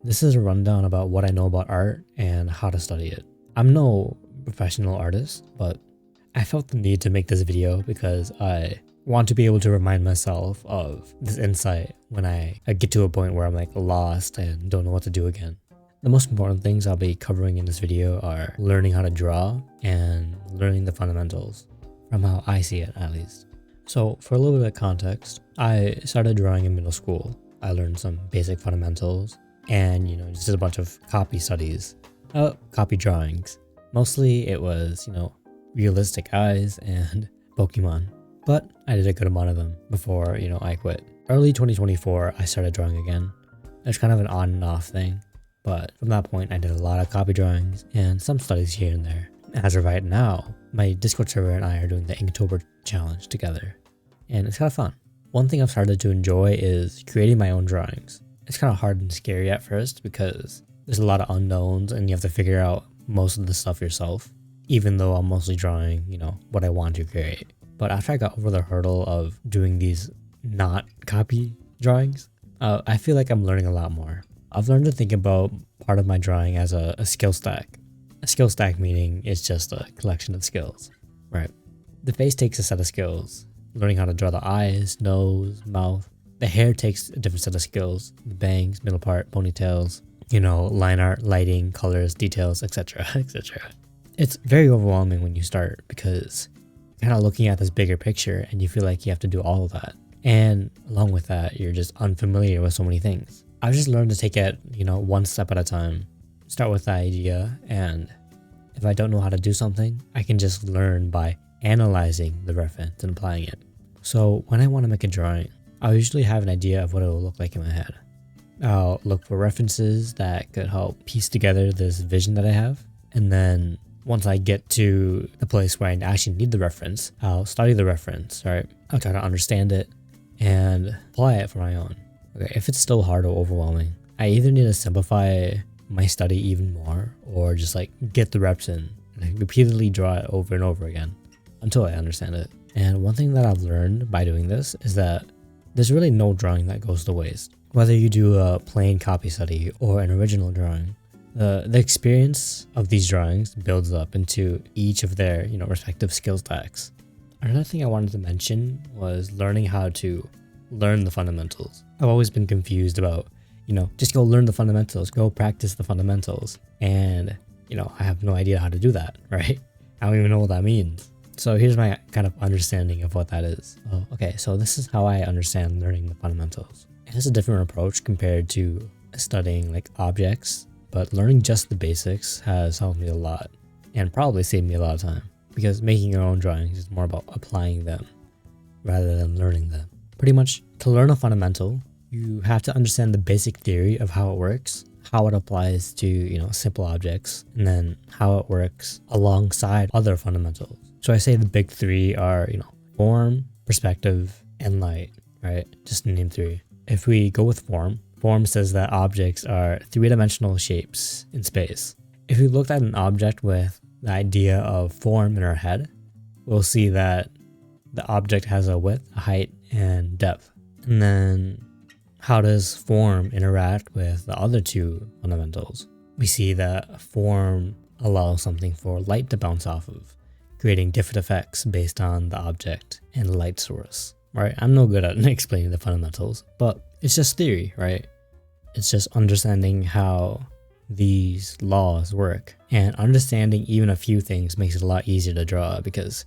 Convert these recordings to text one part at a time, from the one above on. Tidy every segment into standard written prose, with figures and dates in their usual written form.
This is a rundown about what I know about art and how to study it. I'm no professional artist, but I felt the need to make this video because I want to be able to remind myself of this insight when I get to a point where I'm like lost and don't know what to do again. The most important things I'll be covering in this video are learning how to draw and learning the fundamentals, from how I see it at least. So for a little bit of context, I started drawing in middle school. I learned some basic fundamentals and, just a bunch of copy studies, copy drawings. Mostly it was, realistic eyes and Pokemon, but I did a good amount of them before, I quit. Early 2024, I started drawing again. It's kind of an on and off thing, but from that point, I did a lot of copy drawings and some studies here and there. As of right now, my Discord server and I are doing the Inktober challenge together, and it's kind of fun. One thing I've started to enjoy is creating my own drawings. It's kind of hard and scary at first because there's a lot of unknowns and you have to figure out most of the stuff yourself, even though I'm mostly drawing, what I want to create. But after I got over the hurdle of doing these not copy drawings, I feel like I'm learning a lot more. I've learned to think about part of my drawing as a skill stack. A skill stack meaning it's just a collection of skills, right? The face takes a set of skills, learning how to draw the eyes, nose, mouth. The hair takes a different set of skills, the bangs, middle part, ponytails, line art, lighting, colors, details, etc., etc. It's very overwhelming when you start because you're kind of looking at this bigger picture and you feel like you have to do all of that. And along with that, you're just unfamiliar with so many things. I've just learned to take it, one step at a time. Start with the idea, and if I don't know how to do something, I can just learn by analyzing the reference and applying it. So when I want to make a drawing, I'll usually have an idea of what it will look like in my head. I'll look for references that could help piece together this vision that I have. And then once I get to the place where I actually need the reference, I'll study the reference, right? I'll try to understand it and apply it for my own. Okay, if it's still hard or overwhelming, I either need to simplify my study even more or just get the reps in and repeatedly draw it over and over again until I understand it. And one thing that I've learned by doing this is that there's really no drawing that goes to waste. Whether you do a plain copy study or an original drawing, the experience of these drawings builds up into each of their respective skill stacks. Another thing I wanted to mention was learning how to learn the fundamentals. I've always been confused about, just go learn the fundamentals, go practice the fundamentals. And, I have no idea how to do that, right? I don't even know what that means. So here's my kind of understanding of what that is. Okay, so this is how I understand learning the fundamentals. It has a different approach compared to studying objects, but learning just the basics has helped me a lot and probably saved me a lot of time because making your own drawings is more about applying them rather than learning them. Pretty much, to learn a fundamental, you have to understand the basic theory of how it works, how it applies to, simple objects, and then how it works alongside other fundamentals. So I say the big three are, form, perspective, and light, right? Just to name three. If we go with form, form says that objects are three-dimensional shapes in space. If we looked at an object with the idea of form in our head, we'll see that the object has a width, a height, and depth. And then how does form interact with the other two fundamentals? We see that form allows something for light to bounce off of, creating different effects based on the object and the light source, right? I'm no good at explaining the fundamentals, but it's just theory, right? It's just understanding how these laws work, and understanding even a few things makes it a lot easier to draw because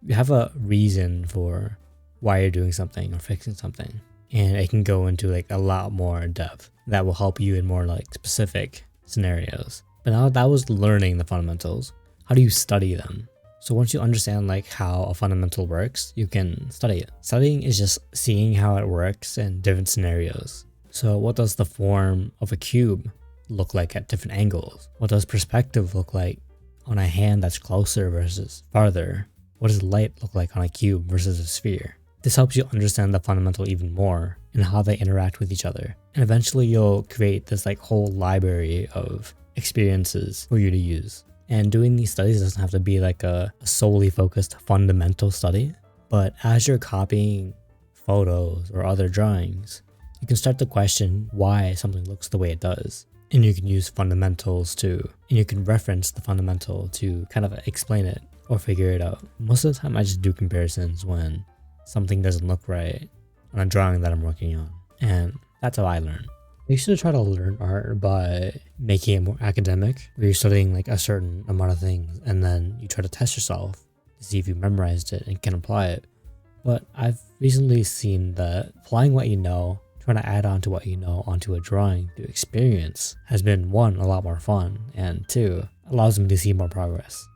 you have a reason for why you're doing something or fixing something, and it can go into a lot more depth that will help you in more specific scenarios. But now that was learning the fundamentals. How do you study them? So once you understand how a fundamental works, you can study it. Studying is just seeing how it works in different scenarios. So what does the form of a cube look like at different angles? What does perspective look like on a hand that's closer versus farther? What does light look like on a cube versus a sphere? This helps you understand the fundamental even more and how they interact with each other. And eventually you'll create this whole library of experiences for you to use. And doing these studies doesn't have to be a solely focused fundamental study, but as you're copying photos or other drawings, you can start to question why something looks the way it does. and you can use fundamentals and you can reference the fundamental to kind of explain it or figure it out. Most of the time I just do comparisons when something doesn't look right on a drawing that I'm working on, and that's how I learn. I used to try to learn art by making it more academic, where you're studying like a certain amount of things and then you try to test yourself to see if you memorized it and can apply it. But I've recently seen that applying what you know, trying to add on to what you know onto a drawing through experience has been, one, a lot more fun, and two, allows me to see more progress.